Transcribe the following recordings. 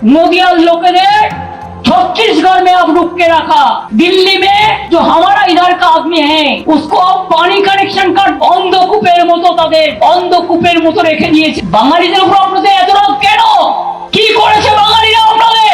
नदिया लोगों ने छत्तीसगढ़ में अब रुक के रखा, दिल्ली में जो हमारा इधर का आदमी है उसको अब पानी कनेक्शन का अंधकूपेर মতো তাদের अंधकूपेर মতো রেখে দিয়েছে। বাঙালিদের উপর আপনাদের এত রাগ কেন? কি করেছে বাঙালিরা আপনাদের?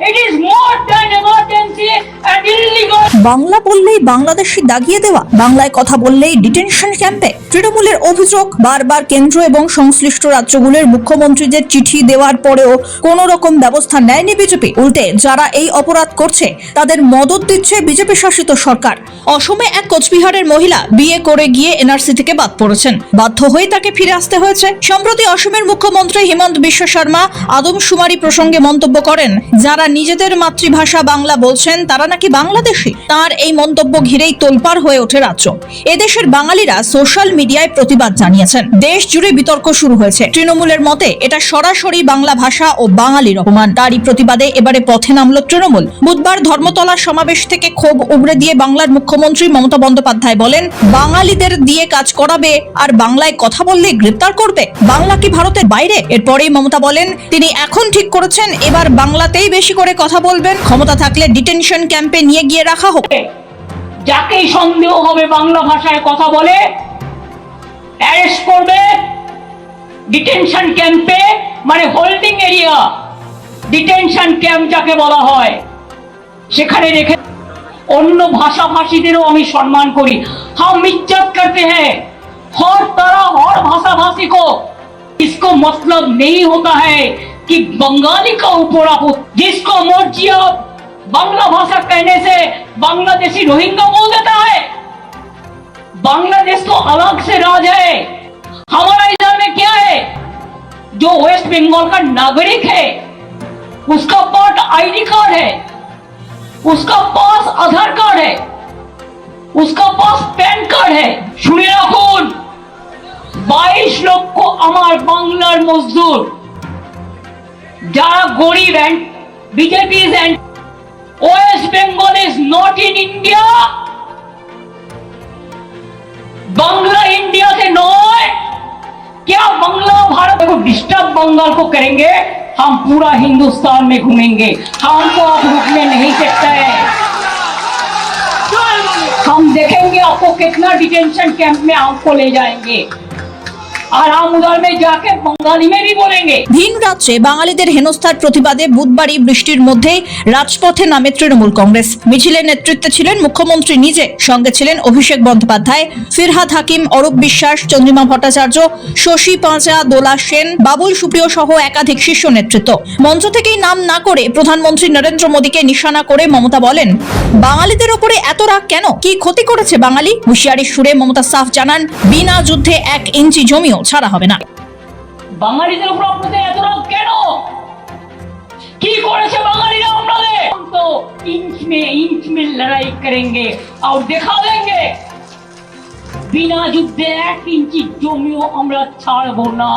It is more than emergency and illegal. Bangla বললেই বাংলাদেশি দাগিয়ে দেওয়া, বাংলায় কথা বললেই ডিটেনশন ক্যাম্পে। তৃণমূলের অভিযোগ, বারবার কেন্দ্র এবং সংশ্লিষ্ট রাজ্যগুলোর মুখ্যমন্ত্রীদের চিঠি দেওয়ার পরেও কোনো রকম ব্যবস্থা নেয়নি বিজেপি। উল্টে যারা এই অপরাধ করছে তাদের মদত দিচ্ছে বিজেপি শাসিত সরকার। অসমে এক কোচবিহারের মহিলা বিয়ে করে গিয়ে এনআরসি থেকে বাদ পড়েছেন, বাধ্য হয়ে তাকে ফিরে আসতে হয়েছে। সম্প্রতি অসমের মুখ্যমন্ত্রী হিমন্ত বিশ্ব শর্মা আদমশুমারি প্রসঙ্গে মন্তব্য করেন, যারা নিজেদের মাতৃভাষা বাংলা বলছেন তারা নাকি বাংলাদেশী। তার এই মন্তব্য ঘিরেই তোলপাড় হয়ে ওঠে রাজ্য। এদেশের বাঙালিরা সোশ্যাল মিডিয়ায় প্রতিবাদ জানিয়েছেন, দেশ জুড়ে বিতর্ক শুরু হয়েছে। তৃণমূলের মতে এটা সরাসরি বাংলা ভাষা ও বাঙালির অপমান। তারই প্রতিবাদে এবারে পথে নামল তৃণমূল। বুধবার ধর্মতলা সমাবেশ থেকে ক্ষোভ উগরে দিয়ে বাংলার মুখ্যমন্ত্রী মমতা বন্দ্যোপাধ্যায় বলেন, বাঙালিদের দিয়ে কাজ করাবে আর বাংলায় কথা বললে গ্রেপ্তার করবে, বাংলা কি ভারতের বাইরে? এরপরেই মমতা বলেন, তিনি এখন ঠিক করেছেন এবার বাংলাতেই বেশি করে কথা বলবেন, ক্ষমতা থাকলে ডিটেনশন ক্যাম্পে নিয়ে গিয়ে রাখা হোক। যাকেই সন্দেহ হবে বাংলা ভাষায় কথা বলে অ্যারেস্ট করবে, ডিটেনশন ক্যাম্পে, মানে হোল্ডিং এরিয়া, ডিটেনশন ক্যাম্প যাকে বলা হয়, সেখানে রেখে। অন্য ভাষাভাষীদেরও আমি সম্মান করি, हम इज्जत करते हैं हर तरह हर भाषाभाषी को। इसको मतलब नहीं होता है कि बंगाली का ऊपर आप जिसको मर्जी आप बांग्ला भाषा कहने से बांग्लादेशी रोहिंग्या बोल देता है। बांग्लादेश तो अलग से राज है। हमारा इधर में क्या है, जो वेस्ट बंगाल का नागरिक है उसका पास आईडी कार्ड है, उसका पास आधार कार्ड है, उसका पास पैन कार्ड है। শুনে রাখুন, 22 লক্ষ আমার বাংলার মজদুর যারা গরিব and BJP and West Bengal is not in India. Bangla India से नॉय, क्या बांग्ला भारत को डिस्टर्ब बंगाल को करेंगे? हम पूरा हिंदुस्तान में घूमेंगे, हमको आप रुकने नहीं सकते हैं। हम देखेंगे आपको कितना डिटेंशन कैंप में आपको ले जाएंगे और हम उधर में जाके बंगाली में भी बोलेंगे। ভিন রাজ্যে বাঙালিদের হেনস্থার প্রতিবাদে বুধবারই বৃষ্টির মধ্যেই রাজপথে নামে তৃণমূল কংগ্রেস। মিছিলের নেতৃত্বে ছিলেন মুখ্যমন্ত্রী নিজে, সঙ্গে ছিলেন অভিষেক বন্দ্যোপাধ্যায়, ফিরহাদ হাকিম, অরূপ বিশ্বাস, চন্দ্রিমা ভট্টাচার্য, শশী পাঁচা, দোলা সেন, বাবুল সুপ্রিয় সহ একাধিক শীর্ষ নেতৃত্ব। মঞ্চ থেকেই নাম না করে প্রধানমন্ত্রী নরেন্দ্র মোদীকে নিশানা করে মমতা বলেন, বাঙালিদের ওপরে এত রাগ কেন? কি ক্ষতি করেছে বাঙালি? হুঁশিয়ারির সুরে মমতা সাফ জানান, বিনা যুদ্ধে 1 ইঞ্চি জমিও ছাড়া হবে না। বাঙালিদের উপর আপনাদের এত রাগ কেন? কি করেছে বাঙালিরা আপনাদের? তো इंच में लड़ाई करेंगे और दिखा देंगे, বিনা যুদ্ধে 1 ইঞ্চি জমিও আমরা ছাড়বো না।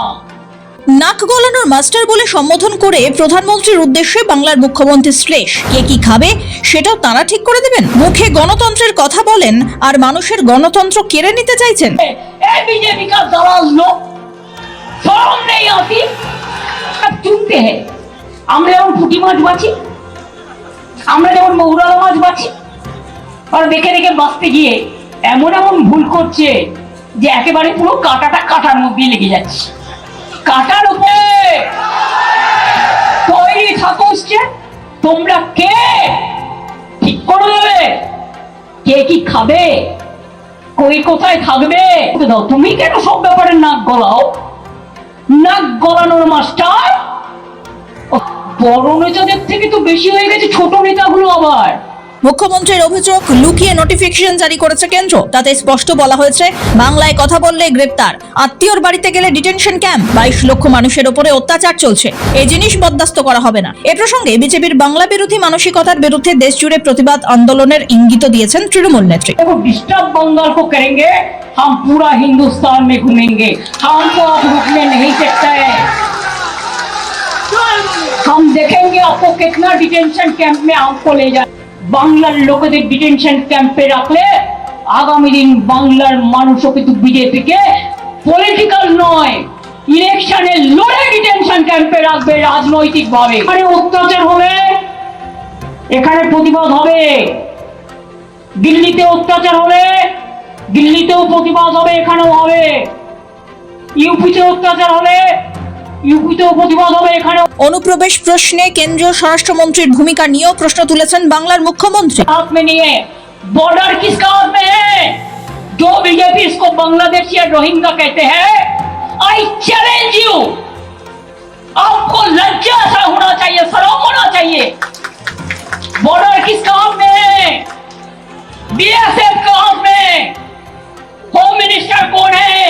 নাক গলানোর মাস্টার বলে সম্বোধন করে প্রধানমন্ত্রীর উদ্দেশ্যে বাংলার মুখ্যমন্ত্রী শ্লেষ, কে কি খাবে সেটাও তারা ঠিক করে দেবেন। মুখে গণতন্ত্রের কথা বলেন আর মানুষের গণতন্ত্র কেড়ে নিতে চাইছেন। এই बीजेपी का दलाल लोग शर्म नहीं आती, अब चुनते हैं। আমরা যেমন পুঁটি মাছ বাছি, আমরা যেমন মৌরালা মাছ বাছি, আর দেখে দেখে বাঁচতে গিয়ে এমন এমন ভুল করছে যে একেবারে পুরো কাঁটাটা কাঁটার মধ্যে লেগে যাচ্ছে। কাটার উপরে তৈরি থাকছে, তোমরা কে ঠিক করে দেবে কে কি খাবে, কই কোথায় থাকবে। দাও, তুমি কেন সব ব্যাপারে নাক গলাও? নাক গলানোর মাস্টার বড় নেতাদের থেকে তো বেশি হয়ে গেছে ছোট নেতাগুলো। আবার মুখ্যমন্ত্রীর অভিযোগ, লুকিয়ে নোটিফিকেশন জারি করেছে কেন্দ্র। তাতে স্পষ্ট বলা হয়েছে, বাংলায় কথা বললে গ্রেপ্তার, আত্মীয়র বাড়িতে গেলে ডিটেনশন ক্যাম্প, 22 লক্ষ মানুষের উপরে অত্যাচার চলছে, এই জিনিস বরদাস্ত করা হবে না। এ প্রসঙ্গে বিজেপির বাংলা বিরোধী মানসিকতার বিরুদ্ধে দেশ জুড়ে প্রতিবাদ আন্দোলনের ইঙ্গিত দিয়েছেন তৃণমূল নেত্রী। डिस्टर्ब बंगाल को करेंगे, हम पूरा हिंदुस्तान में घूमेंगे, हमको आप रुकने नहीं सकते हैं। हम देखेंगे आपको कितना डिटेंशन कैंप में आपको ले जाए। বাংলার লোকেদের ডিটেনশন ক্যাম্পে রাখলে আগামী দিন বাংলার মানুষও কিন্তু বিজেপিকে পলিটিক্যাল নয়, ইলেকশনে লড়ে ডিটেনশন ক্যাম্পে রাখবে রাজনৈতিক ভাবে। এখানে অত্যাচার হলে এখানে প্রতিবাদ হবে, দিল্লিতে অত্যাচার হলে দিল্লিতেও প্রতিবাদ হবে, এখানেও হবে, ইউপিতে অত্যাচার হলে ইউপিতেও প্রতিবাদ হবে, এখানেও। অনুপ্রবেশ প্রশ্নে কেন্দ্রীয় স্বরাষ্ট্রমন্ত্রীর ভূমিকা নিয়েও প্রশ্ন তুলেছেন বাংলার মুখ্যমন্ত্রী। हाथ में नहीं है, बॉर्डर किसका हाथ में है? जो बीजेपी इसको बांग्लादेशी या रोहिंग्या कहते हैं, आई चैलेंज यू, आपको लज्जा सा होना चाहिए, शर्म होना चाहिए। बॉर्डर किसका हाथ में है? बीएसएफ का हाथ में। होम मिनिस्टर कौन है?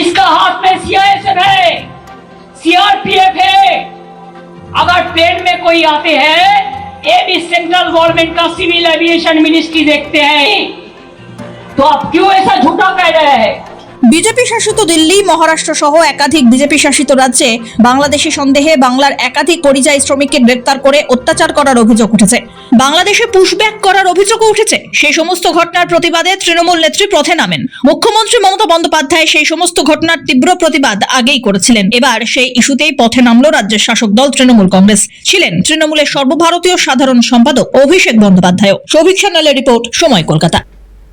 इसका हाथ में सीआईएसएफ है, सीआरपीएफ है। अगर प्लेन में कोई आते हैं, ये भी सेंट्रल गवर्नमेंट का सिविल एविएशन मिनिस्ट्री देखते हैं, तो आप क्यों ऐसा झूठा कह रहे हैं? বিজেপি শাসিত দিল্লি, মহারাষ্ট্র সহ একাধিক বিজেপি শাসিত রাজ্যে বাংলাদেশি সন্দেহে বাংলার একাধিক পরিযায়ী শ্রমিককে গ্রেপ্তার করে অত্যাচার করার অভিযোগ উঠেছে। বাংলাদেশে পুশব্যাক করার অভিযোগও উঠেছে। সেই সমস্ত ঘটনার প্রতিবাদে তৃণমূল নেত্রী পথে নামেন। মুখ্যমন্ত্রী মমতা বন্দ্যোপাধ্যায় সেই সমস্ত ঘটনার তীব্র প্রতিবাদ আগেই করেছিলেন। এবার সেই ইস্যুতেই পথে নামল রাজ্যের শাসক দল তৃণমূল কংগ্রেস। ছিলেন তৃণমূলের সর্বভারতীয় সাধারণ সম্পাদক অভিষেক বন্দ্যোপাধ্যায়। সৌভিক সান্যালের রিপোর্ট, সময়, কলকাতা।